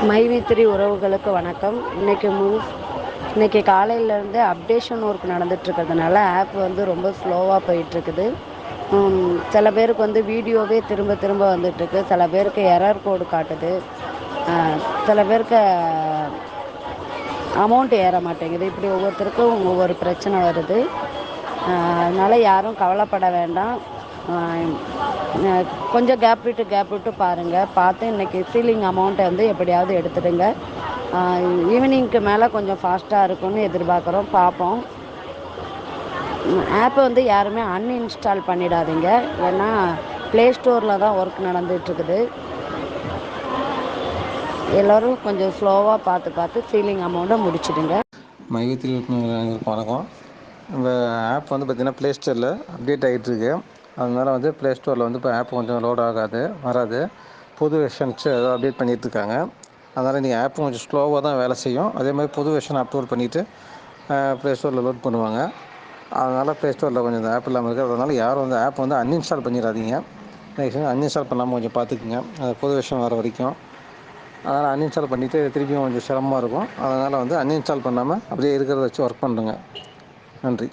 மைவித்திரி உறவுகளுக்கு வணக்கம். இன்னைக்கு காலையிலேருந்து அப்டேஷன் ஒர்க் நடந்துட்டுருக்கிறதுனால ஆப் வந்து ரொம்ப ஸ்லோவாக போயிட்டுருக்குது. சில பேருக்கு வந்து வீடியோவே திரும்ப திரும்ப வந்துட்டுருக்கு. சில பேருக்கு எரர் கோடு காட்டுது. சில பேருக்கு அமௌண்ட் ஏற மாட்டேங்குது. இப்படி ஒவ்வொருத்தருக்கும் ஒவ்வொரு பிரச்சனை வருது. அதனால் யாரும் கவலைப்பட வேண்டாம். கொஞ்சம் கேப் விட்டு பாருங்கள். பார்த்து இன்றைக்கி சீலிங் அமௌண்ட்டை வந்து எப்படியாவது எடுத்துடுங்க. ஈவினிங்க்கு மேலே கொஞ்சம் ஃபாஸ்ட்டாக இருக்கும்னு எதிர்பார்க்குறோம். பார்ப்போம். ஆப்பை வந்து யாருமே அன்இன்ஸ்டால் பண்ணிடாதீங்க. ஏன்னா ப்ளே ஸ்டோரில் தான் ஒர்க் நடந்துகிட்ருக்குது. எல்லோரும் கொஞ்சம் ஸ்லோவாக பார்த்து சீலிங் அமௌண்ட்டை முடிச்சிடுங்க. மையத்தில் வணக்கம். இந்த ஆப் வந்து பார்த்திங்கன்னா ப்ளே ஸ்டோரில் அப்டேட் ஆகிட்டுருக்கு. அதனால் வந்து ப்ளே ஸ்டோரில் வந்து இப்போ ஆப் கொஞ்சம் லோட் வராது. புது வெர்ஷன்ஸ் ஏதோ அப்டேட் பண்ணிகிட்ருக்காங்க. அதனால் நீங்கள் ஆப் கொஞ்சம் ஸ்லோவாக தான் வேலை செய்யும். அதே மாதிரி புது வெர்ஷன் அப்லோட் பண்ணிவிட்டு ப்ளே ஸ்டோரில் லோட் பண்ணுவாங்க. அதனால் ப்ளே ஸ்டோரில் கொஞ்சம் இந்த ஆப் இல்லாமல் இருக்குது. அதனால் யாரும் வந்து ஆப் வந்து அன்இன்ஸ்டால் பண்ணிடாதீங்க. அன்இன்ஸ்டால் பண்ணாமல் கொஞ்சம் பார்த்துக்குங்க, அது புது வெர்ஷன் வர வரைக்கும். அதனால் அன்இன்ஸ்டால் பண்ணிவிட்டு திருப்பியும் கொஞ்சம் சிரமமாக இருக்கும். அதனால் வந்து அன்இன்ஸ்டால் பண்ணாமல் அப்படியே இருக்கிறத வச்சு ஒர்க் பண்ணுங்க. நன்றி.